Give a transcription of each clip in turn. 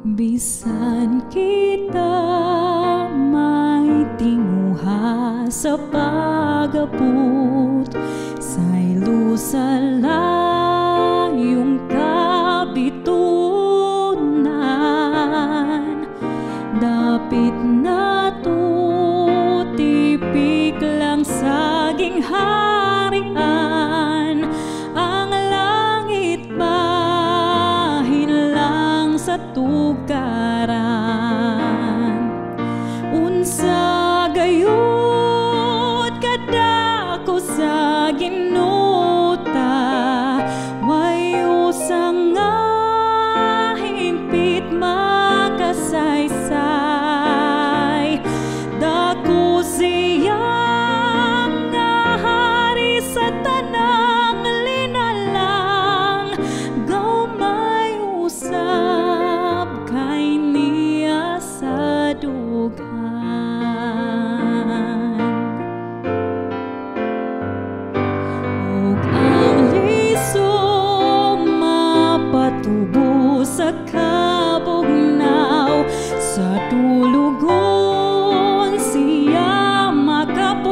Bisan kita may tinguha sa pagabot, sa'y lusalayong kabitunan. Dapit na to tipik lang saging harian, ang langit bahin lang sa tugaran. Unsa gayud kadako sa ginuta, wayo sang nga hingpit makasaysay. Dako siyang nga hari sa tanang linalang, gamay usab kay niya sa dughan. Ug ang liso mapatubo sa kabugnaw, sa tulugon siya makapukaw.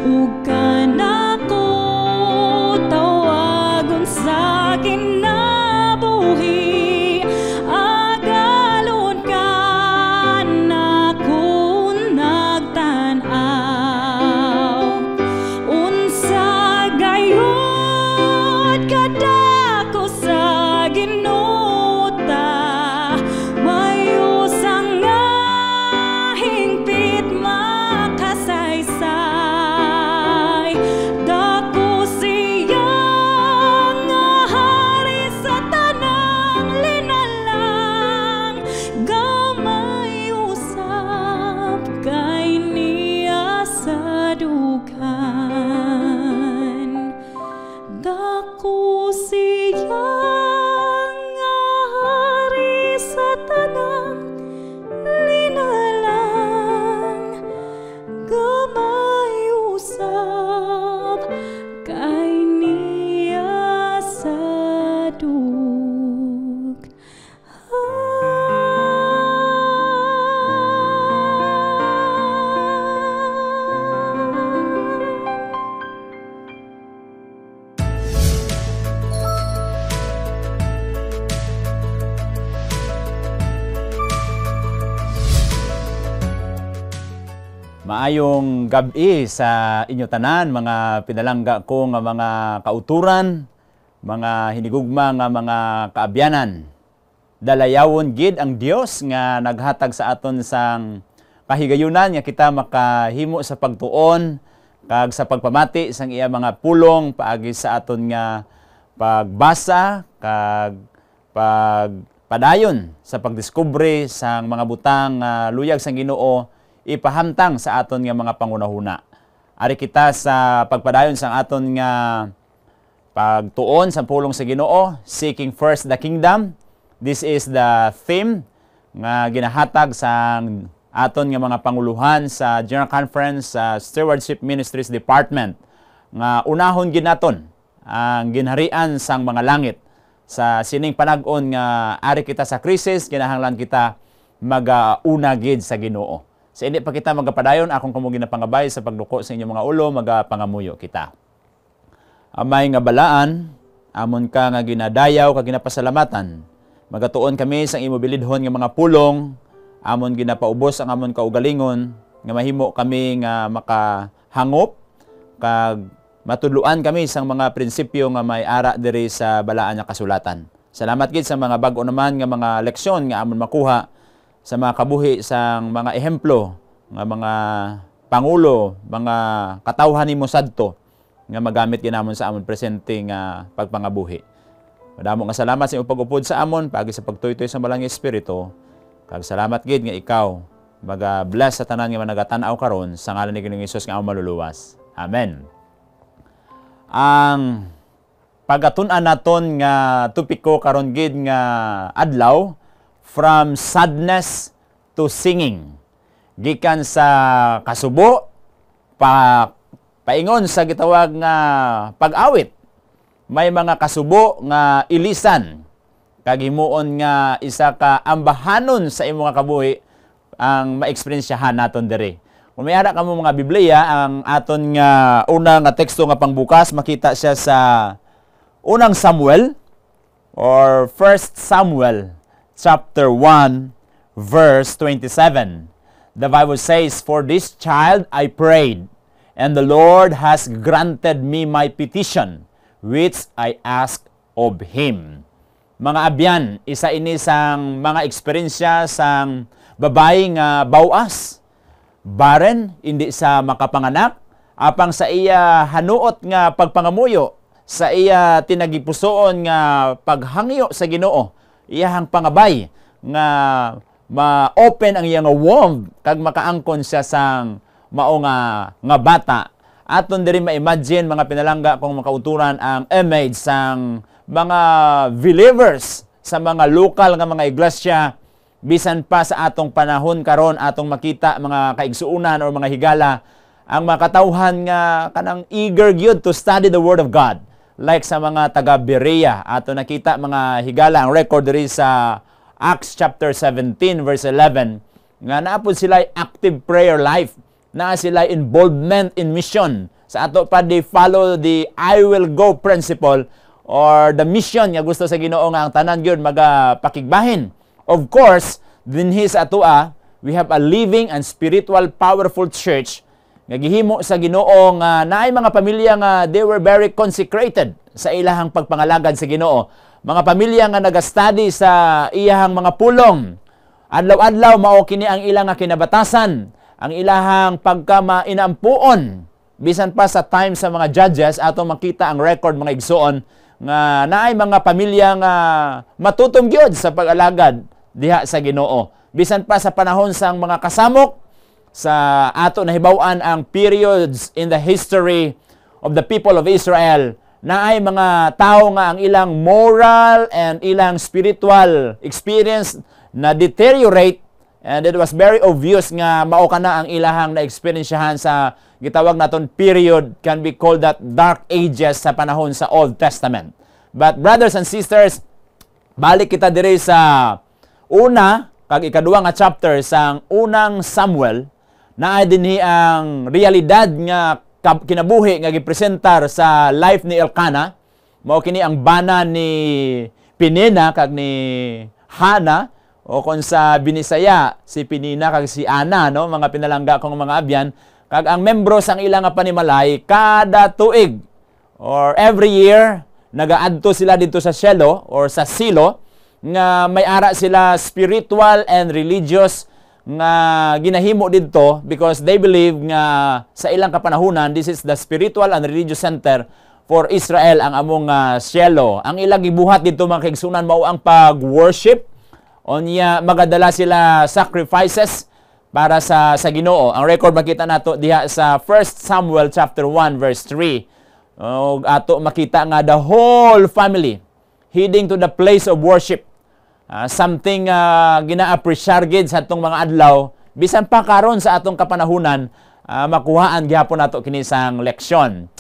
Ug kanako tawagon sa kinabuhi, agalon ka nako nagtan-aw. Unsa gayud kadako sa ginuta, wayo sang nga hingpit makasaysay. Dako siya nga hari sa tanang linalang, gamay usab kay niya sa dughan. Dako siya nga hari sa tanang linalang, gamay usab kay niya sa dughan. Maayong gabi sa inyo tanan, mga pinalangga ko nga mga kauturan, mga hinigugma nga mga kaabyanan. Dalayawon gid ang Dios nga naghatag sa aton sang kahigayunan nga kita makahimo sa pagtuon kag sa pagpamati sang iya mga pulong paagi sa aton nga pagbasa kag pagpadayon sa pagdiskubre sang mga butang nga luyag sang Ginoo ipahamtang sa aton nga mga pangunahuna. Ari kita sa pagpadayon sang aton nga pagtuon sa pulong sa Ginoo, seeking first the kingdom. This is the theme nga ginahatag sang aton nga mga panguluhan sa General Conference sa Stewardship Ministries Department nga unahon ginaton ang ginharian sang mga langit sa sining panag-on nga ari kita sa krisis, kinahanglan kita mag-una gid sa Ginoo. Sa hindi pa kita magapadayon, akong kamugin na pangabay sa pagduko sa inyong mga ulo, magapangamuyo kita. Amay nga balaan, amon ka nga ginadayaw, ka ginapasalamatan. Magatuon kami sa imobilidhon nga mga pulong, amon ginapaubos ang amon kaugalingon, nga mahimo kami nga makahangop, kag matudluan kami sa mga prinsipyo nga may ara diri sa balaan nga kasulatan. Salamat gid sa mga bag-o naman nga mga leksyon nga amon makuha sa mga kabuhi sang mga ehemplo nga mga pangulo, mga katawhan nimo sadto nga magamit ginamon sa amon presente nga pagpangabuhi. Madamo nga salamat sa imong pag-upod sa amon paagi sa pagtuytoy sa Malang Espiritu. Kag salamat gid nga ikaw maga-bless sa tanan nga managatan-aw karon sa ngalan ni Ginoong Hesus nga among maluluwas. Amen. Ang pagatun-an naton nga topiko karon gid nga adlaw, from sadness to singing. Gikan sa kasubo, paingon sa gitawag nga pag-awit. May mga kasubo nga ilisan. kag himuon nga isa ka ambahanon sa imong kabuhi ang ma-experiensyahan naton diri. Kung may ara kamo mga Biblia, ang aton nga una nga teksto nga pangbukas makita siya sa unang Samuel or 1 Samuel chapter 1 verse 27. The Bible says, "For this child I prayed, and the Lord has granted me my petition, which I asked of Him." Mga abyan, isa ini sang mga eksperyensya sang babae nga bawas, barren, hindi sa makapanganak, apang sa iya hanuot nga pagpangamuyo, sa iya tinagipusoon nga paghangyo sa Ginoo, iyahang pangabay nga ma-open ang iyang womb kag makaangkon siya sang mao nga bata. Aton diri ma-imagine mga pinalangga kung makauturan ang image sang mga believers sa mga lokal nga mga iglesia bisan pa sa atong panahon karon atong makita mga kaigsuunan o mga higala ang makatawhan nga kanang eager gyud to study the Word of God. Like sa mga taga Berea, ato nakita mga higala ang record diri sa Acts chapter 17 verse 11 nga naapod sila active prayer life, na sila involvement in mission. Sa ato pa they follow the I will go principle or the mission nga gusto sa Ginoo nga ang tanan gyud magapakigbahin. Of course, dinhi sa atoa we have a living and spiritual powerful church nga gihimo sa Ginoo nga naay mga pamilya nga they were very consecrated sa ilahang pagpangalagad sa Ginoo. Mga pamilya nga nagastudy sa iyahang mga pulong. Adlaw-adlaw mao kini ang ilang nga kinabatasan, ang ilahang pagkamainampuon. Bisan pa sa time sa mga judges ato makita ang record mga igsoon nga naay mga pamilya nga matutom gyud sa pag-alagad diha sa Ginoo. Bisan pa sa panahon sang mga kasamok sa ato nahibaw-an ang periods in the history of the people of Israel na ay mga tao nga ang ilang moral and ilang spiritual experience na deteriorate, and it was very obvious nga mao kana ang ilahang na-experiensyahan sa gitawag naton period can be called that dark ages sa panahon sa Old Testament. But brothers and sisters, balik kita diri sa una kag ikaduha nga chapter sang unang Samuel na ay dinhi ang realidad nga kinabuhi nga gipresentar sa life ni Elkanah. Mao kini ang bana ni Penina kag ni Hana, o kung sa Binisaya si Penina kag si Ana, no, mga pinalangga kong mga abyan, kag ang membro sang ilang nga panimalay kada tuig or every year nagaadto sila dito sa Shiloh or sa Silo nga may ara sila spiritual and religious nga ginahimo dito because they believe nga sa ilang kapanahunan this is the spiritual and religious center for Israel ang among Shiloh. Ang ilang gibuhat dito mga kaigsunan mao ang pag-worship, onya magadala sila sacrifices para sa Ginoo. Ang record makita nato diha sa 1 Samuel chapter 1 verse 3. Ato makita nga the whole family heading to the place of worship. Something gina-appreciate gid sa atong mga adlaw bisan pa karon sa atong kapanahunan makuhaan gyapon nato kini sang leksyon.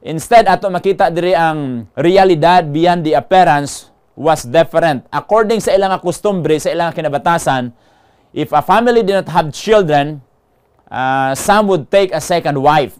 Instead ato makita diri ang realidad beyond the appearance was different. According sa ilang kustombre, sa ilang kinabatasan, if a family did not have children, some would take a second wife.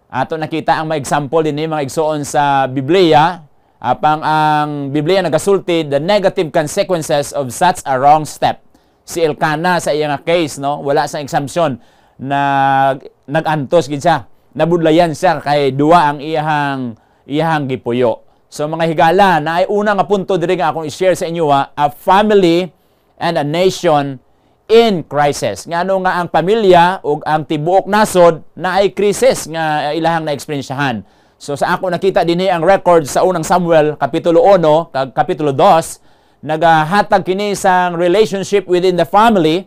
Ato nakita ang mga example din mga igsoon sa Biblia. Apang ang Biblia nagasulti the negative consequences of such a wrong step. Si Elkanah sa iyang case, no, wala sa exemption na nagantos gid siya. Nabudlayan siya kay duwa ang iyahang gipuyo. So mga higala, na ay una nga punto diri nga akong i-share sa inyo a family and a nation in crisis. Ngano nga ang pamilya ug ang tibuok nasod na ay krisis nga ilahang na-experiensyahan. So sa ako nakita dinhi ang record sa unang Samuel kapitulo 1 kag kapitulo 2 nagahatag kini sang relationship within the family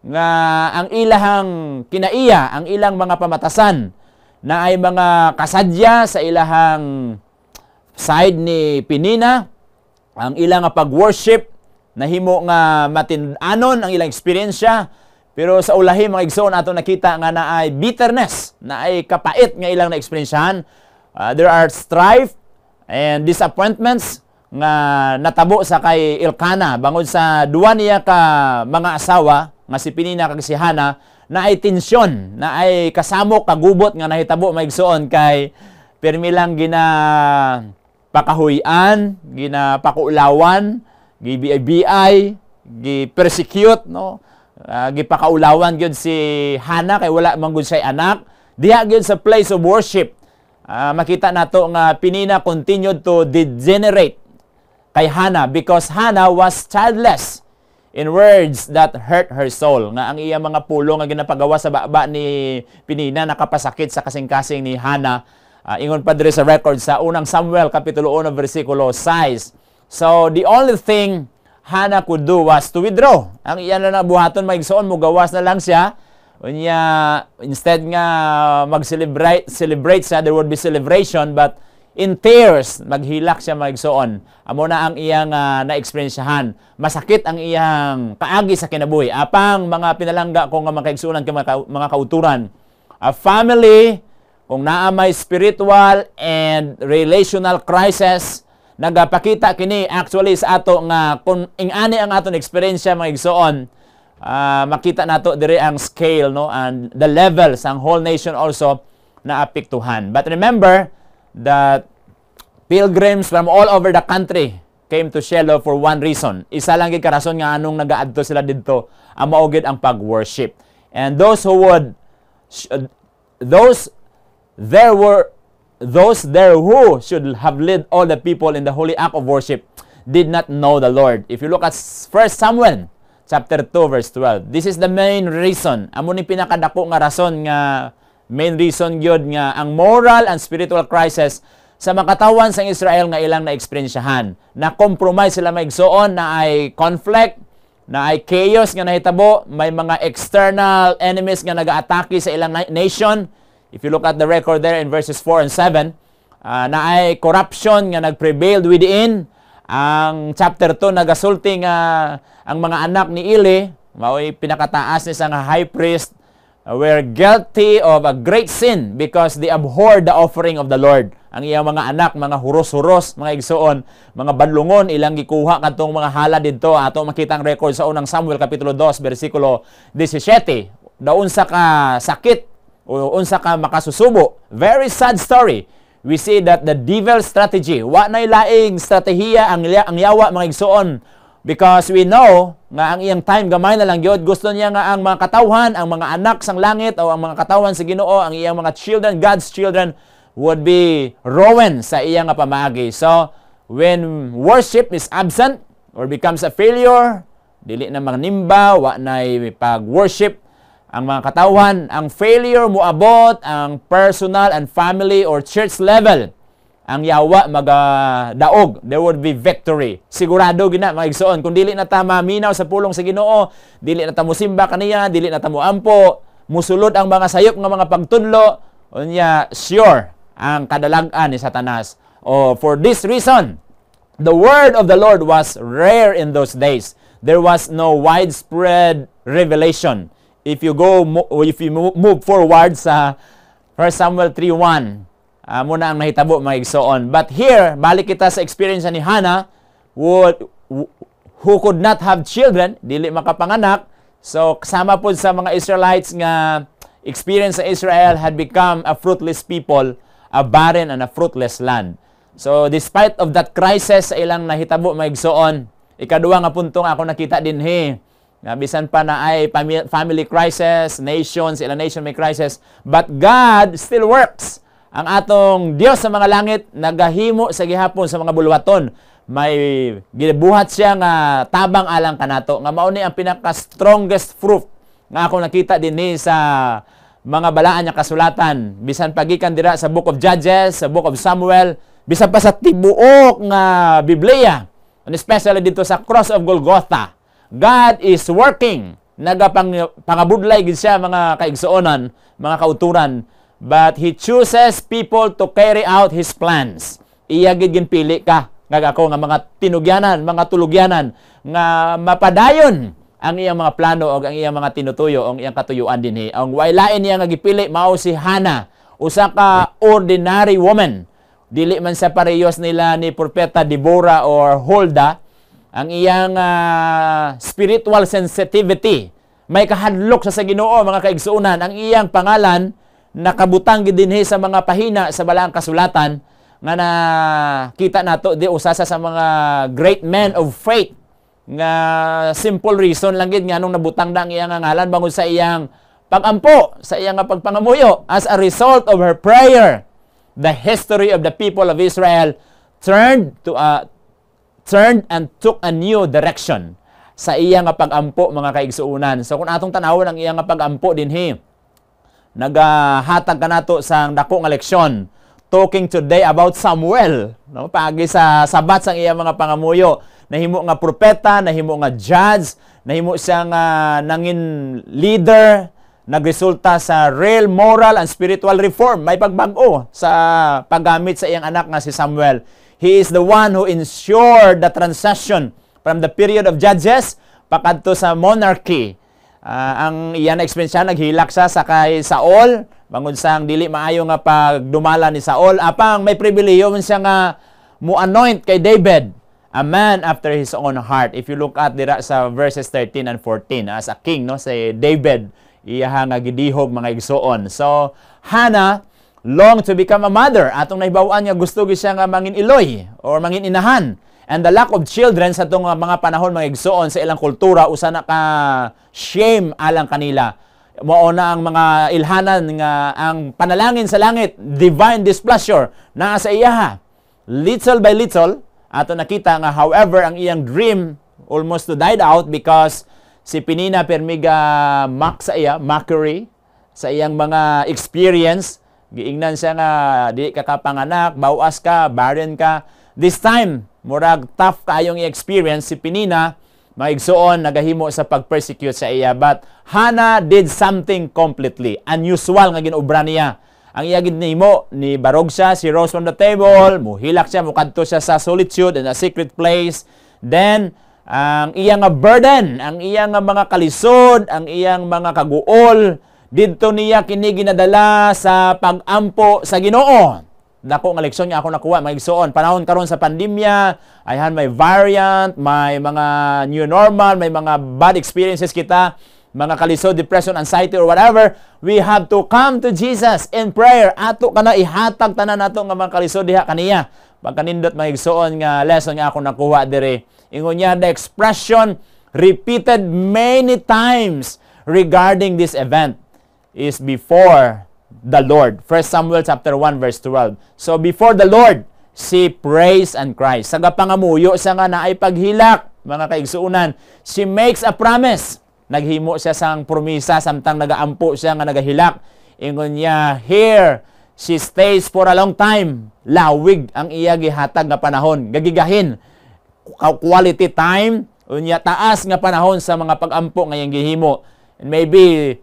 nga ang ilahang kinaiya, ang ilang mga pamatasan na ay mga kasadya sa ilahang side ni Penina, ang ilang pag-worship nahimo nga matin-anon ang ilang eksperyensya, pero sa ulahi mga igsoon ato nakita nga na ay bitterness, na ay kapait nga ilang na-eksperyensahan. There are strife and disappointments nga natabo sa kay Elkana bangod sa duwa niya ka mga asawa nga si Penina kag si Hana na ay tensyon, na ay kasamok kagubot nga nahitabo maigsoon kay pirmi lang gina pakahuyan, gina pakuulawan, gi-BI, gi-persecute, no? Gipakaulawan gyud si Hana kay wala man gud siya anak. Diha gyud sa place of worship. Makita nato nga Penina continued to degenerate kay Hana because Hana was childless in words that hurt her soul. Nga ang iya mga pulong nga ginapagawa sa baba ni Penina nakapasakit sa kasing-kasing ni Hana. Ingon pa diri sa record sa unang Samuel kapitulo 1 versikulo 6. So the only thing Hana could do was to withdraw. Ang iya na buhaton maigsoon mo gawas na lang siya. Unya instead nga mag-celebrate siya, there would be celebration, but in tears maghilak siya maigsoon. Amo na ang iyang na-experiensyahan. Masakit ang iyang kaagi sa kinabuhi. Apang mga pinalangga ko nga makaigsunan mga kauturan. A family kung naa may spiritual and relational crisis, nagapakita kini actually sa ato nga kung ingani ang aton eksperyensya mga igsoon, makita nato dire ang scale, no, and the level sang whole nation also na apektuhan. But remember that pilgrims from all over the country came to Shiloh for one reason. Isa lang gid ka rason nga anong nagaadto sila didto, mao gid ang pag-worship. And those there who should have led all the people in the holy act of worship did not know the Lord. If you look at 1 Samuel chapter 2 verse 12, this is the main reason. Amo ni pinakadako nga rason nga main reason gyud nga ang moral and spiritual crisis sa makatawan sa Israel nga ilang na-eksperyensyahan. Na compromise sila maigsoon, na ay conflict, na ay chaos nga nahitabo, may mga external enemies nga nagaatake sa ilang nation. If you look at the record there in verses 4 and 7, na ay corruption nga nagprevailed within. Ang chapter 2 nagasulti nga ang mga anak ni Eli, mao'y pinakataas ni sang high priest, were guilty of a great sin because they abhorred the offering of the Lord. Ang iyang mga anak, mga huros-huros, mga igsoon, mga badlungon, ilang gikuha katong mga hala dito. Ato makita ang record sa unang Samuel kapitulo 2 versikulo 17. Daun sa ka sakit o unsa ka makasusubo. Very sad story. We see that the devil strategy, wa nay laing strategiya ang yawa mga igsoon, because we know nga ang iyang time gamay na lang gyud. Gusto niya nga ang mga katawhan, ang mga anak sang langit o ang mga katawhan sa Ginoo, ang iyang mga children, God's children would be ruined sa iyang pamaagi. So when worship is absent or becomes a failure, dili na magnimba, wa nay pag-worship ang mga katawhan, ang failure moabot ang personal and family or church level. Ang yawa magadaog, there would be victory. Sigurado gina mga igsoon, kung dili na ta maminaw sa pulong sa Ginoo, dili na ta mosimba kaniya, dili na ta moampo, musulod ang mga sayop nga mga pagtudlo, unya sure ang kadalag-an ni Satanas. For this reason, the word of the Lord was rare in those days. There was no widespread revelation. If you move forward sa 1 Samuel 3:1, muna ang nahitabo mga igsoon. But here, balik kita sa experience ni Hana, who could not have children, dili makapanganak. So kasama po sa mga Israelites nga experience sa Israel had become a fruitless people, a barren and a fruitless land. So despite of that crisis sa ilang nahitabo mga igsoon, ikaduha nga punto nga ako nakita dinhi, bisan pa na ay family crisis, nations, ilang nation may crisis, but God still works. Ang atong Dios sa mga langit nagahimo sa gihapon sa mga bulwaton. May gibuhat siya nga tabang alang kanato, nga mao ni ang pinaka strongest proof nga ako nakita dinhi sa mga balaan nga kasulatan, bisan pagikan dira sa Book of Judges, sa Book of Samuel, bisan pa sa tibuok nga Biblia, and especially dito sa Cross of Golgotha. God is working. Pangabudlay gid siya mga kaigsoonan, mga kauturan, but He chooses people to carry out His plans. Iya gid ginpili ka, nga ako nga mga tinugyanan, mga tulugyanan, nga mapadayon ang iyang mga plano o ang iyang mga tinutuyo, ang iyang katuyuan dinhi. Ang wailain niya nga gipili mao si Hana, usa ka ordinary woman. dili man sa parehas nila ni Propeta Deborah or Huldah, ang iyang spiritual sensitivity may kahadlok sa Ginoo, mga kaigsuunan. Ang iyang pangalan nakabutang gid dinhi sa mga pahina sa balaang kasulatan nga nakita nato di usa sa mga great men of faith nga simple reason lang gid nga nung nabutang na ang iyang ngalan bangod sa iyang pagampo, sa iyang pagpangamuyo. As a result of her prayer, the history of the people of Israel turned and took a new direction sa iyang pagampo, mga kaigsuunan. So kung atong tanawon ang iyang pagampo dinhi, nagahatag kanato sang dako nga leksyon, talking today about Samuel, no? Paagi sa sabat sang iyang mga pangamuyo, nahimo nga propeta, nahimo nga judge, nahimo siya nga nangin leader, nagresulta sa real moral and spiritual reform. May pagbag-o sa paggamit sa iyang anak nga si Samuel. He is the one who ensured the transition from the period of judges pakadto sa monarchy. Ang iyan na experience siya, naghilak siya sa kay Saul, bangod sang dili maayo nga pagdumala ni Saul. Apang may pribileyo man siya nga mu-anoint kay David, a man after his own heart. If you look at dira sa verses 13 and 14, as a king, no, si David, iya nga gidihog, mga igsoon. So, Hannah longed to become a mother. Atong nahibawaan nga gusto siya nga mangin iloy or mangin inahan. And the lack of children sa itong mga panahon, mga igsoon, sa ilang kultura, usa na ka shame alang kanila. Mao na ang mga ilhanan nga ang panalangin sa langit, divine displeasure, naa sa iyaha. Little by little, ato nakita nga, however, ang iyang dream almost died out because si Penina permiga sa iya, mockery, sa iyang mga experience. Giingnan siya nga, di ka kapanganak, bawas ka, barren ka. This time, murag tough kayong i-experience si Penina, maigsoon, nagahimo sa pag-persecute sa iya. But Hannah did something completely unusual nga ginobra niya. Ang iya ginimo, ni barog siya, she rose from the table, muhilak siya, mukadto siya sa solitude in a secret place. Then, ang iyang burden, ang iyang mga kalisod, ang iyang mga kaguol, didto niya kini ginadala sa pag-ampo sa Ginoo. Dako nga leksyon nga ako nakuha, mga igsoon. Panahon karon sa pandemya, ayhan may variant, may mga new normal, may mga bad experiences kita, mga kalisod, depression, anxiety, or whatever. We have to come to Jesus in prayer. Ato kana ihatag tanan nato nga mga kalisod diha kaniya. Pagkanindot, mga igsoon, nga lesson nga ako nakuha dire. Ingon niya, the expression repeated many times regarding this event is before the Lord. 1 Samuel chapter 1 verse 12. So before the Lord, she prays and cries. Sa pangamuyo siya nga naay paghilak, mga kaigsuunan. She makes a promise. Naghimo siya sang promisa samtang nagaampo siya nga nagahilak. Ingon niya, here she stays for a long time. Lawig ang iya gihatag nga panahon. Gagigahin. Quality time. Unya taas nga panahon sa mga pagampo nga iyang gihimo. And maybe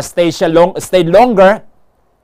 stayed longer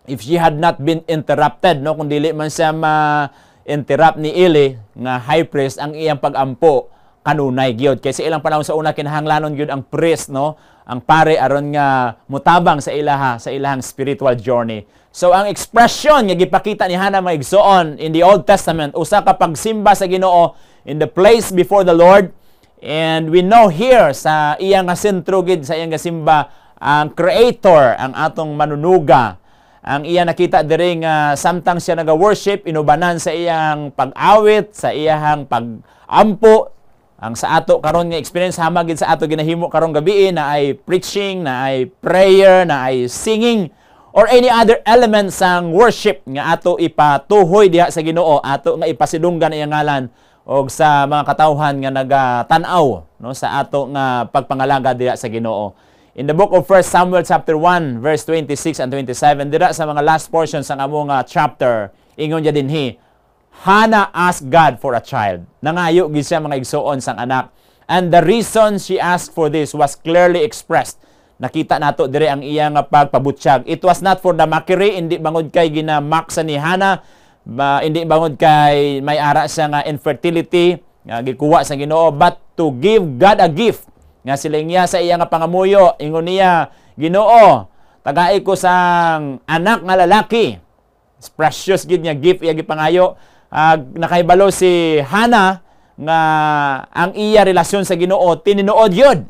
if she had not been interrupted, no, kung dili man siya ma-interrupt ni Eli nga high priest ang iyang pagampo kanunay gyud. Kay sa ilang panahon sa una kinahanglanon gyud ang priest, no, ang pare aron nga mutabang sa ilahang spiritual journey. So ang expression nga gipakita ni Hannah, mga igsoon, in the Old Testament, usa ka pagsimba sa Ginoo in the place before the Lord. And we know here sa iyang sentro gid sa iyang simba ang Creator, ang atong manunuga. Ang iya nakita diri nga samtang siya naga-worship, inubanan sa iyang pag-awit, sa iyang pag-ampo. Ang sa ato karon nga experience hamagid sa ato ginahimo karong gabi na ay preaching, na ay prayer, na ay singing, or any other element sang worship nga ato ipatuhoy diha sa Ginoo, ato nga ipasidunggan iyang ngalan og sa mga katawhan nga nagatanaw, no, sa ato nga pagpangalaga diha sa Ginoo. In the book of 1 Samuel chapter 1 verse 26 and 27, dira sa mga last portions sa among chapter, ingon niya dinhi, Hannah asked God for a child. Nangayo gid siya, mga igsoon, sang anak. And the reason she asked for this was clearly expressed. Nakita nato dire ang iyang pagpabutyag. It was not for the mockery, hindi bangod kay ginamaksa ni Hannah, hindi bangod kay may ara siya nga infertility nga gikuha sa Ginoo, but to give God a gift. Nga siling niya sa iya nga pangamuyo, ingon niya, Ginoo, tagai ko sang anak nga lalaki. precious gid nga gift iya gipangayo. Nakahibalo si Hannah nga ang iya relasyon sa Ginoo tininuod yun.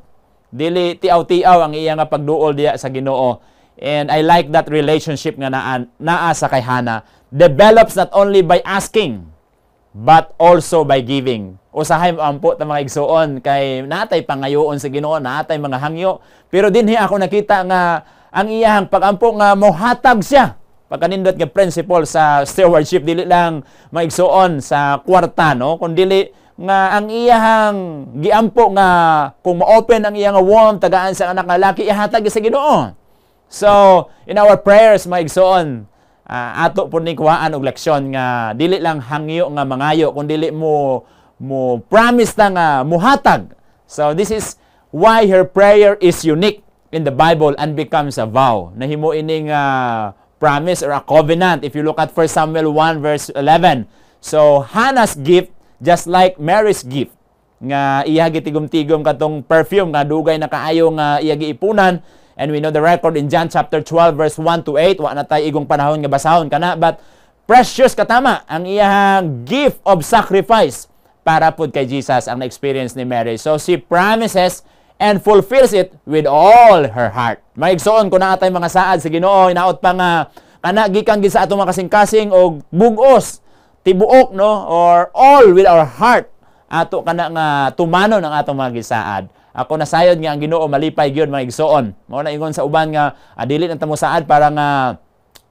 Dili tiaw-tiaw ang iya nga pagduol diya sa Ginoo. And I like that relationship nga naa sa kay Hannah. Develops not only by asking, but also by giving. Usahay ampo ta mga igsuon kay natay pangayoon sa Ginoo, natay mga hangyo. Pero dinhi ako nakita nga ang iyang pagampo nga mohatag siya. Pagkanindot nga principle sa stewardship, dili lang maigsuon sa kwarta, no? Kung dili nga ang iyang giampo nga kung ma-open ang iyang womb, tagaan sa anak nga laki, ihatag sa Ginoo. So, in our prayers, maigsuon, ato po ni kuhaan og leksyon nga dili lang hangyo nga mangayo, kung dili mo promise na nga muhatag. So, this is why her prayer is unique in the Bible and becomes a vow. Nahimo ining promise or a covenant if you look at 1 Samuel 1 verse 11. So Hannah's gift just like Mary's gift nga iya gitigom-tigom katong perfume nga dugay na kaayo nga iya giipunan, and we know the record in John chapter 12 verse 1 to 8. Wa na tay igong panahon nga basahon kana, but precious katama ang iyang gift of sacrifice para pud kay Jesus ang na-experience ni Mary. So she promises and fulfills it with all her heart. Maigsoon ko na atay mga saad sa Ginoo, inaot pa nga kana gikan gid sa atong mga kasing-kasing og bugos, tibuok, no, or all with our heart ato kana nga tumanon ang atong mga gisaad. Ako nasayod nga ang Ginoo malipay gyud mga igsoon. Mao na ingon sa uban nga dili na tamo saad para nga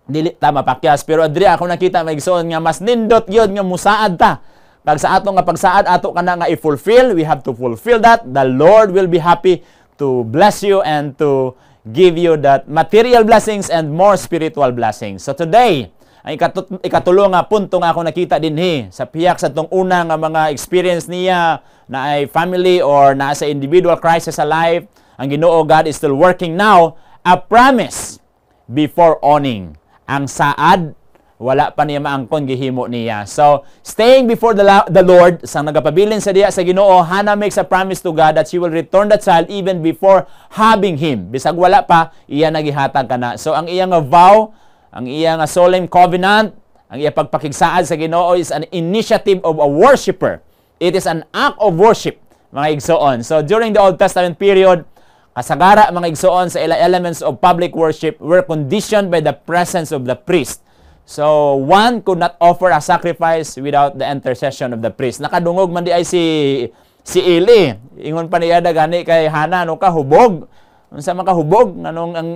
dili ta mapakyas, pero adri ako nakita mga igsoon nga mas nindot gyud nga musaad ta. Pag sa ato nga pagsaad ato kana nga i-fulfill, we have to fulfill that. The Lord will be happy to bless you and to give you that material blessings and more spiritual blessings. So today, ang ikatulo nga punto nga ako nakita dinhi sa piyak sa tong una nga mga experience niya na ay family or na sa individual crisis sa life, ang Ginoo God is still working now. A promise before owning. Ang saad wala pa niya maangkon gihimo niya. So, staying before the Lord, sang nagapabilin sa diya sa Ginoo, Hannah makes a promise to God that she will return that child even before having him. Bisag wala pa, iya nagihatag kana. So, ang iya nga vow, ang iya nga solemn covenant, ang iya pagpakigsaad sa Ginoo is an initiative of a worshipper. It is an act of worship, mga igsoon. So, during the Old Testament period, kasagara mga igsoon sa elements of public worship were conditioned by the presence of the priest. So, one could not offer a sacrifice without the intercession of the priest. Nakadungog man di ay si Eli. Ingon pa niya gani kay Hannah, no ka hubog. Unsa man ka hubog nganong ang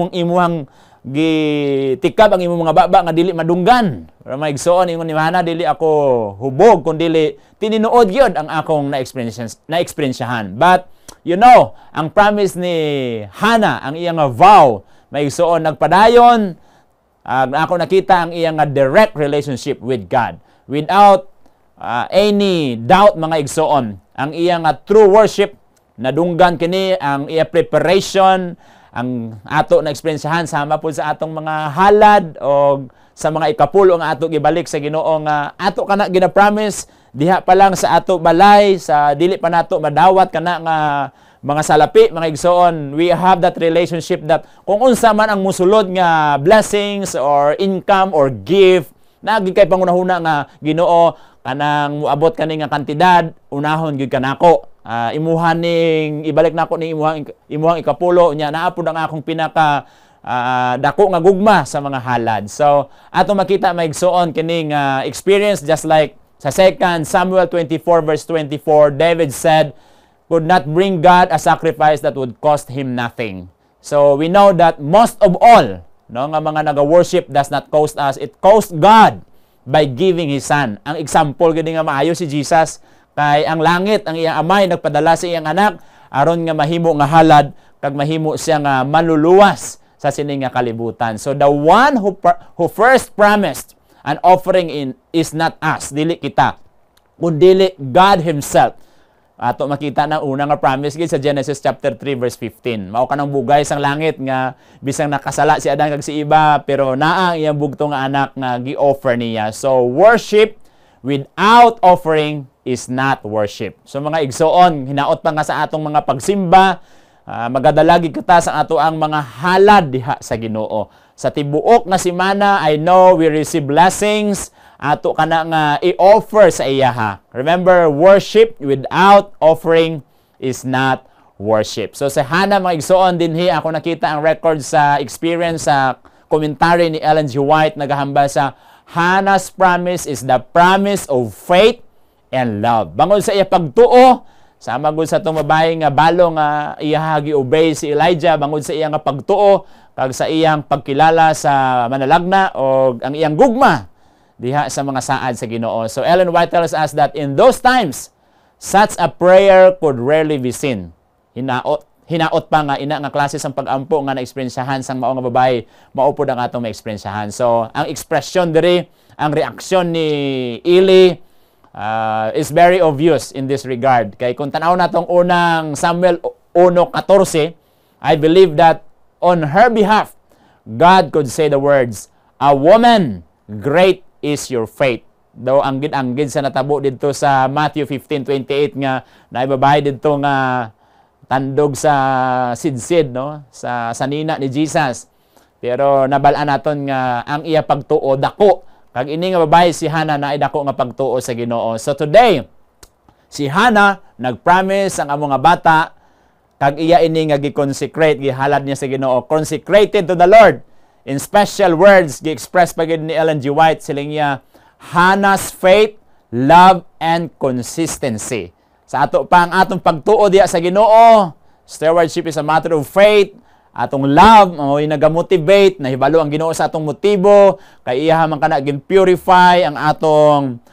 imuhang gitikab ang imong mga baba nga dili madunggan. Pero maigsoon ingon ni Hannah, dili ako hubog kun dili tininuod gyud ang akong na-experiencehan. But you know, ang promise ni Hannah, ang iyang vow, maigsoon nagpadayon. Ako nakita ang iyang direct relationship with God. Without any doubt mga igsoon, ang iyang true worship, nadunggan kini ang iya preparation, ang ato na experiencehan sama po sa atong mga halad o sa mga ikapulo nga ato gibalik sa Ginoo nga ato kana gina-promise diha pa lang sa ato balay, sa dili pa nato madawat kana nga mga salapi, mga igsoon. We have that relationship that kung unsa man ang musulod nga blessings or income or gift, nagi kay pangunahuna nga Ginoo, kanang muabot kani nga kantidad, unahon gyud kanako. Imuhan ning ibalik nako ning imuhang ikapulo nya naa pud ang akong pinaka dako nga gugma sa mga halad. So ato makita maigsoon kining experience just like sa 2 Samuel 24 verse 24, David said, could not bring God a sacrifice that would cost him nothing. So we know that most of all, no, nga mga naga-worship does not cost us. It cost God by giving His Son. Ang example gani nga maayo si Jesus, kay ang langit, ang iyang amay nagpadala sa iyang anak aron nga mahimo nga halad kag mahimo siya nga maluluwas sa sining nga kalibutan. So the one who first promised an offering is not us, dili kita, kundi God Himself. Ato makita na una nga promise gid sa Genesis chapter 3 verse 15. Mao kanang bugay sang langit nga bisang nakasala si Adan kag si Eva, pero naa ang iyang bugtong nga anak nga gi-offer niya. So worship without offering is not worship. So mga igsoon, hinaot pa nga sa atong mga pagsimba, magadalagi kita sa ato ang mga halad diha sa Ginoo. sa tibuok nga semana, I know we receive blessings ato kana nga i-offer sa iya ha. Remember, worship without offering is not worship. So sa Hannah mga igsoon dinhi ako nakita ang record sa experience sa commentary ni Ellen G. White nagahambal sa Hannah's promise is the promise of faith and love. Bangod sa iya pagtuo, sama gud sa itong babae nga balo nga iya gi-obey si Elijah, bangod sa iya nga pagtuo, kag sa iyang pagkilala sa manalagna o ang iyang gugma diha sa mga saad sa Ginoo. So Ellen White tells us that in those times, such a prayer could rarely be seen. Hinaot pa nga ina nga klase sang pag-ampo nga na-experiencehan sang mao nga babae, maupod ang atong ma-experiencehan. So ang expression diri, ang reaksyon ni Eli is very obvious in this regard. Kay kung tanaw natong unang Samuel 1:14, I believe that on her behalf, God could say the words, "A woman, great is your faith." Daw anggid sa natabo dito sa Matthew 15:28 nga naibabay dito nga tandog sa sidsid no sa sanina ni Jesus. Pero nabalaan naton nga ang iya pagtuo dako kag ini nga babae si Hannah na dako nga pagtuo sa Ginoo. So today si Hannah nagpromise ang among nga bata kag iya ini nga gi-consecrate, gihalad niya sa Ginoo, consecrated to the Lord. In special words, gi-express pa gid ni Ellen G. White siling niya, Hannah's faith, love, and consistency. Sa ato pa ang atong pagtuo diya sa Ginoo, stewardship is a matter of faith. Atong love, mao'y nagamotivate, nahibalo ang Ginoo sa atong motibo, kay iya man kana gin-purify ang atong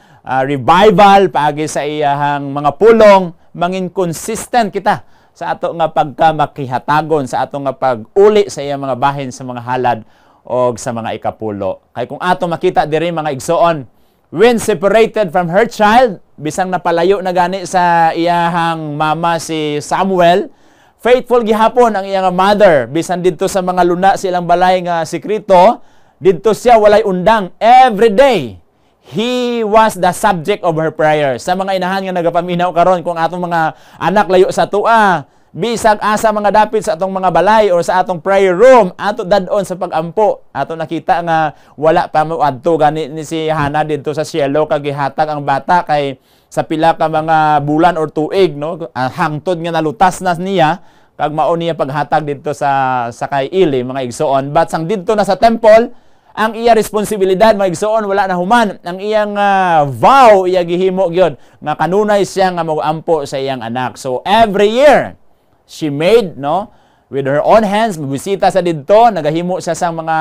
revival paagi sa iyahang mga pulong, mangin consistent kita sa ato nga pagkamakihatagon, sa ato nga pag-uli sa iyang mga bahin sa mga halad o sa mga ikapulo. Kay kung ato makita diri mga igsoon, when separated from her child, bisang napalayo na gani sa iyahang mama si Samuel, faithful gihapon ang iyang mother, bisan didto sa mga luna silang balay nga sikrito, didto siya walay undang every day. He was the subject of her prayer. Sa mga inahan nga nagapaminaw karon kung atong mga anak layo sa tua, bisag asa mga dapit sa atong mga balay o sa atong prayer room, ato dadon sa pagampo. Ato nakita nga wala pa mo adto gani ni si Hannah didto sa cielo kag gihatag ang bata kay sa pila ka mga bulan or tuig no, hangtod nga nalutas na niya kag mao niya paghatag didto sa kay Eli mga igsoon. But sang didto na sa temple, ang iya responsibilidad mga igsoon wala na human. Ang iyang vow iya gihimo gyud nga kanunay siya nga mag-ampo sa iyang anak. So every year she made no with her own hands, mabisita sa didto, nagahimo siya sa mga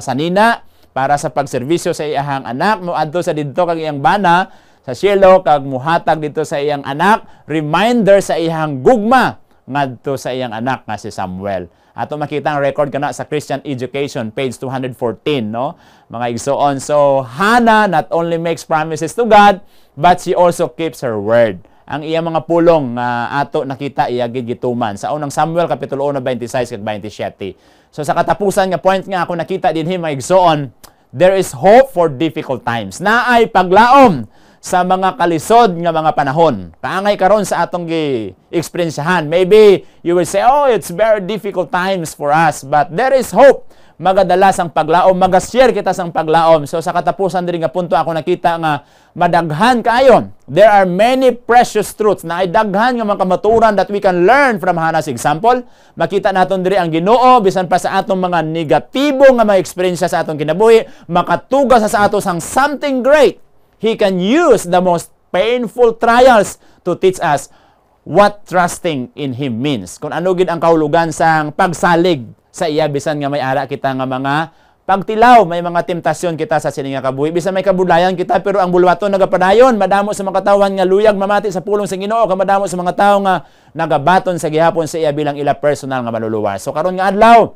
sanina para sa pagserbisyo sa iyang anak, moadto sa didto kag iyang bana sa cielo kag muhatag dito sa iyang anak, reminder sa iyang gugma ngadto sa iyang anak nga si Samuel. Ato makita ang record kana sa Christian Education page 214 no mga igsoon. So Hannah not only makes promises to God but she also keeps her word. Ang iyang mga pulong ato nakita iya gituman sa unang Samuel kapitulo 1:26 kag 27. So sa katapusan nga point nga ako nakita dinhi mga igsoon, there is hope for difficult times. Naay paglaom sa mga kalisod nga mga panahon. Kaangay karon sa atong gi-experiencehan. Maybe you will say, oh, it's very difficult times for us. But there is hope. Magadalas ang paglaom. Mag-share kita sang paglaom. So sa katapusan diri nga punto ako nakita nga madaghan kaayon. There are many precious truths na ay daghan nga mga kamaturan that we can learn from Hannah's example. Makita naton diri ang Ginoo bisan pa sa atong mga negatibo nga mga experience sa atong kinabuhi, makatugas sa ato sang something great. He can use the most painful trials to teach us what trusting in Him means. Kung ano gid ang kahulugan sang pagsalig sa iya bisan nga may ara kita nga mga pagtilaw, may mga temptasyon kita sa sini nga kabuhi. Bisan may kabulayan kita pero ang bulwaton nagapadayon, madamo sa mga katawan nga luyag mamati sa pulong sa Ginoo, kag madamo sa mga tawo nga nagabaton sa gihapon sa iya bilang ila personal nga maluluwas. So karon nga adlaw,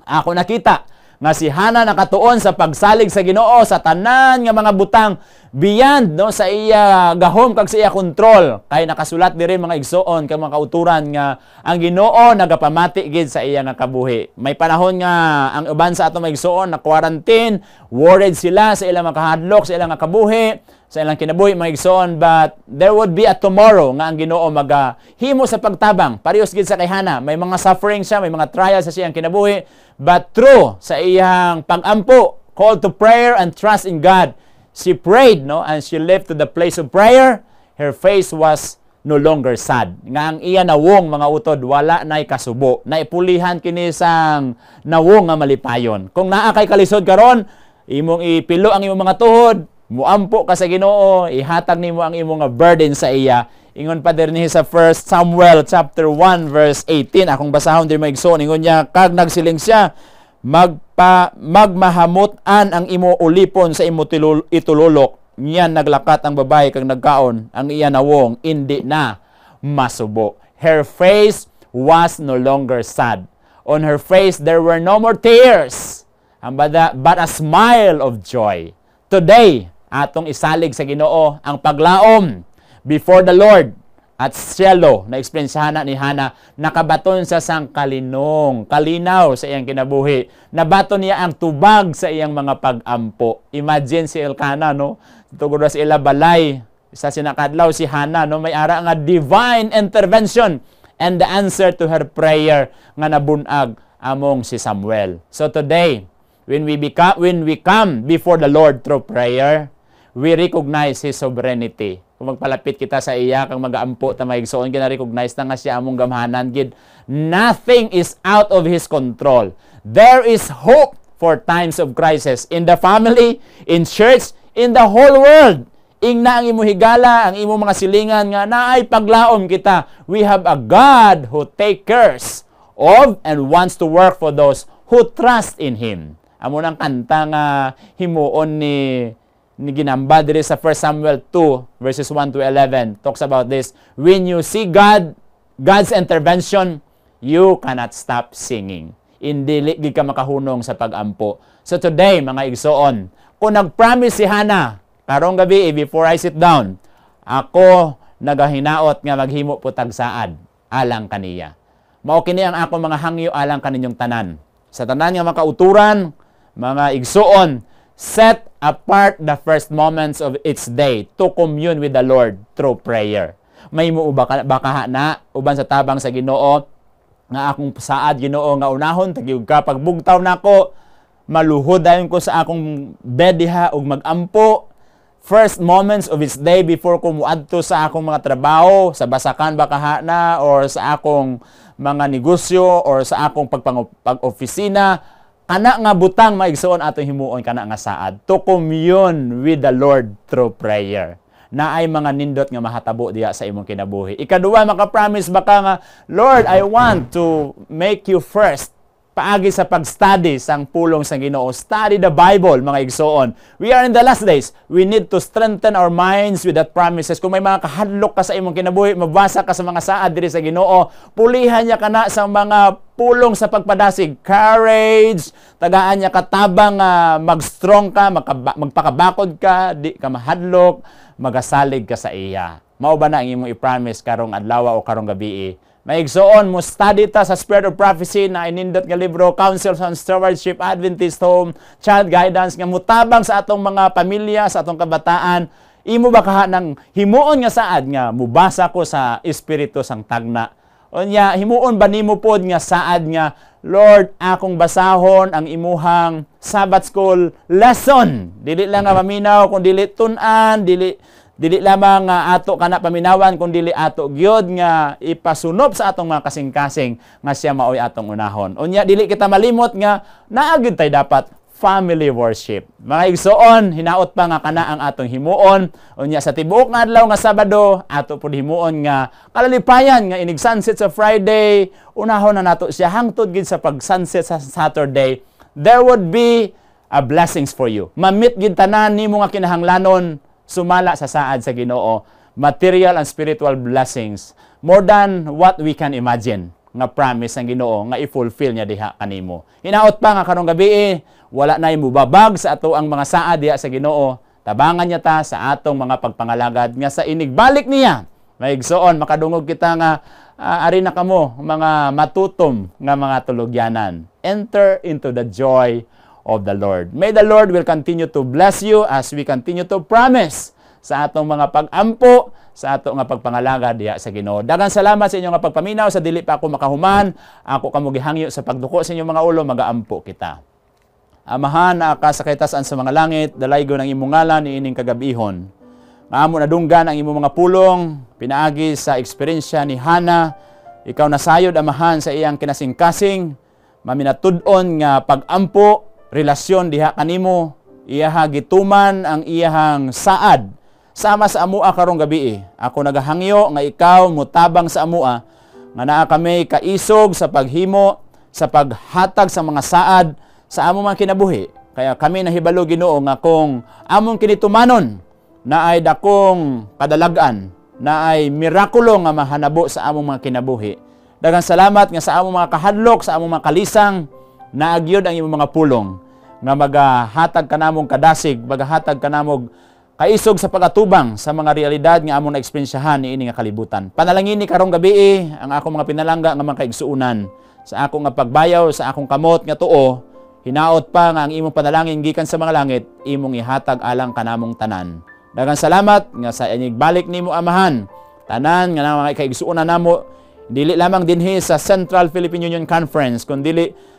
ako nakita nga si Hannah nakatuon sa pagsalig sa Ginoo sa tanan nga mga butang beyond no sa iya gahom kag sa iya kontrol, kay nakasulat diri mga igsoon kag mga kauturan nga ang Ginoo nagapamati gid sa iya nga kabuhi. May panahon nga ang uban sa ato mga igsoon na quarantine, worried sila sa ilang makahadlok sa ilang nga kabuhi, sa ilang kinabuhi mga igsoon, but there would be a tomorrow nga ang Ginoo maghimo sa pagtabang. Parehas gid sa kay Hana, may mga suffering siya, may mga trials sa siyang kinabuhi, but true sa iyang pag-ampo, call to prayer and trust in God, she prayed, no, and she left to the place of prayer. Her face was no longer sad. Nga ang iya nawong mga utod, wala na'y kasubo. Naipulihan kini sang nawong nga malipayon. Kung naa kay kalisod karon, imong ipilo ang imong mga tuhod, muampo ka sa Ginoo, ihatag nimo ang imong nga burden sa iya. Ingon pa dinhi sa 1 Samuel chapter 1 verse 18. Akong basahon diri maigsoon, ingon niya, kag nagsiling siya, magmahamutan ang imo ulipon sa imo itululok. Niyan naglakat ang babae kag nagkaon, ang iya nawong indi na masubo. Her face was no longer sad. On her face there were no more tears, but a smile of joy. Today, atong isalig sa Ginoo ang paglaom before the Lord at cielo na experiencehan ni Hana, nakabaton sa sang kalinong, kalinaw sa iyang kinabuhi. Nabaton niya ang tubag sa iyang mga pag-ampo. Imagine si Elkanah, no? Tugod sa ila balay, isa sinakadlaw si Hana, no? May ara nga divine intervention and the answer to her prayer nga nabunag among si Samuel. So today, when we come before the Lord through prayer, we recognize His sovereignty. Kung magpalapit kita sa iya, kang mag-aampo ta maigsoon, gina-recognize na nga siya among gamhanan gid. Nothing is out of His control. There is hope for times of crisis in the family, in church, in the whole world. Ingna ang imo higala, ang imo mga silingan nga naay paglaom kita. We have a God who take cares of and wants to work for those who trust in Him. Amo nang kanta nga himuon ni ginamba diri sa 1 Samuel 2 verses 1 to 11 talks about this. When you see God's intervention, you cannot stop singing. Indili gid ka makahunong sa pag-ampo. So today, mga igsoon, kung nag-promise si Hana karong gabi before I sit down, ako nagahinaot nga maghimo po tagsaad alang kaniya. Mao kini ang ako mga hangyo alang kaninyong tanan. Sa tanan nga makauturan, mga igsoon, set apart the first moments of its day to commune with the Lord through prayer. May mo baka na uban sa tabang sa Ginoo nga akong saad Ginoo nga unahon tagyug ka pagbugtaw nako, maluhod dayon ko sa akong bed diha ug magampo. First moments of its day before ko muadto sa akong mga trabaho, sa basakan baka na or sa akong mga negosyo or sa akong pag-opisina, kana nga butang maigsoon atong himuon kana nga saad to commune with the Lord through prayer. Naay mga nindot nga mahatabo diya sa imong kinabuhi. Ikaduha, maka-promise baka nga, Lord, I want to make you first. Paagi sa pag-study sang pulong sa Ginoo. Study the Bible, mga igsoon. We are in the last days. We need to strengthen our minds with that promises. Kung may mga kahadlok ka sa imong kinabuhi, mabasa ka sa mga saad diri sa Ginoo, pulihan niya kana sa mga pulong sa pagpadasig. Courage, tagaan niya katabang mag-strong ka, magpakabakod ka, di ka mahadlok, magasalig ka sa iya. Mao ba na ang imong i-promise karong adlaw o karong gabi? Maigsoon mo study ta sa Spirit of Prophecy na inindot nga libro, Counsels on Stewardship, Adventist Home, Child Guidance, nga mutabang sa atong mga pamilya, sa atong kabataan. Imo ba kaha ng himuon nga saad nga mubasa ko sa Espiritu sang tagna? Unya himuon ba nimo pod nga saad nga, Lord, akong basahon ang imuhang Sabbath School lesson. Dili lang nga maminaw kung dili tun-an, dili lamang ato kana paminawan kung dili ato gyud nga ipasunop sa atong mga kasing-kasing nga siya maoy atong unahon. Unya dili kita malimot nga naa gyud tay dapat family worship. Mga igsoon, hinaot pa nga kana ang atong himuon. Unya sa tibuok nga adlaw nga Sabado, ato pud himuon nga kalalipayan nga inig sunset sa Friday, unahon na nato siya hangtod gid sa pag-sunset sa Saturday. There would be a blessings for you. Mamit gid tanan nimo nga kinahanglanon sumala sa saad sa Ginoo, material and spiritual blessings more than what we can imagine nga promise ang Ginoo nga i-fulfill niya diha kanimo. Hinaot pa nga karong gabi wala na mubabag sa ato ang mga saad diha sa Ginoo. Tabangan niya ta sa atong mga pagpangalagad nga sa inigbalik niya. Maigsoon makadungog kita nga ari na kamo mga matutom nga mga tulogyanan. Enter into the joy of the Lord. May the Lord will continue to bless you as we continue to promise sa atong mga pag-ampo, sa ato nga pagpangalaga diha sa Ginoo. Daghang salamat sa inyo nga pagpaminaw, sa dili pa ako makahuman, ako kamo gihangyo sa pagduko sa inyong mga ulo, magaampo kita. Amahan na ka sa kaytasan sa mga langit, dalaygo ng imong ngalan niining kagabihon. Nga amo nadunggan ang imong mga pulong, pinaagi sa eksperyensya ni Hana, ikaw nasayod amahan sa iyang kinasingkasing, maminatud-on nga pag-ampo, relasyon diha kanimo, iyaha gituman ang iyahang saad, sama sa amua karong gabi. Ako nagahangyo nga ikaw mutabang sa amua, nga naa kami kaisog sa paghimo, sa paghatag sa mga saad, sa among mga kinabuhi. Kaya kami nahibalo Ginoo nga kung among kinitumanon na ay dakong kadalagan, na ay mirakulo nga mahanabo sa among mga kinabuhi. Daghang salamat nga sa among mga kahadlok, sa among mga kalisang, naagyod ang imong mga pulong nga magahatag kanamong kadasig, magahatag kanamong kaisog sa pagatubang sa mga realidad nga among naekspensyahan niini nga kalibutan. Panalangin ni karong gabi ang akong mga pinalangga nga mga kaigsuunan sa akong nga pagbayaw, sa akong kamot nga tuo. Hinaot pa nga ang imong panalangin gikan sa mga langit, imong ihatag alang kanamong tanan. Daghang salamat nga sa inyong balik nimo amahan. Tanan nga mga kaigsuonan namo, dili lamang dinhi sa Central Philippine Union Conference, kundi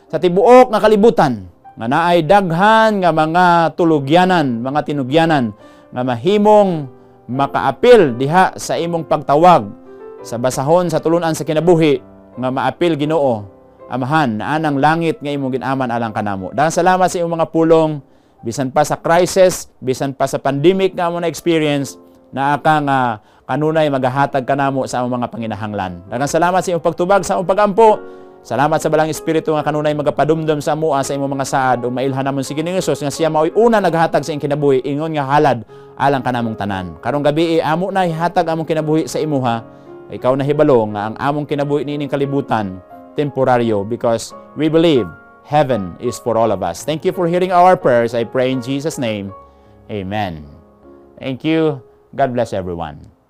sa tibuok nga kalibutan, nga naay daghan nga mga tulugyanan, mga tinugyanan, nga mahimong makaapil diha sa imong pagtawag sa basahon sa tulunan sa kinabuhi, nga maapil Ginoo. Amahan, naanang langit nga imong ginaman alang kanamo. Daghang salamat sa imong mga pulong, bisan pa sa crisis, bisan pa sa pandemic nga among na-experience, naa ka nga kanunay magahatag kanamo sa among mga panginahanglan. Daghang salamat sa imong pagtubag, sa imong pagampo. Salamat sa balang espiritu nga kanunay magapadumdum sa amua sa imong mga saad, ug mailhan namon si Ginoong Hesus nga siya maoy una naghatag sa iyong kinabuhi, ingon nga halad alang kanamong tanan. Karong gabi amo na ihatag among kinabuhi sa imuha. Ikaw na hibalo nga ang among kinabuhi niining kalibutan temporaryo, because we believe heaven is for all of us. Thank you for hearing our prayers. I pray in Jesus' name. Amen. Thank you. God bless everyone.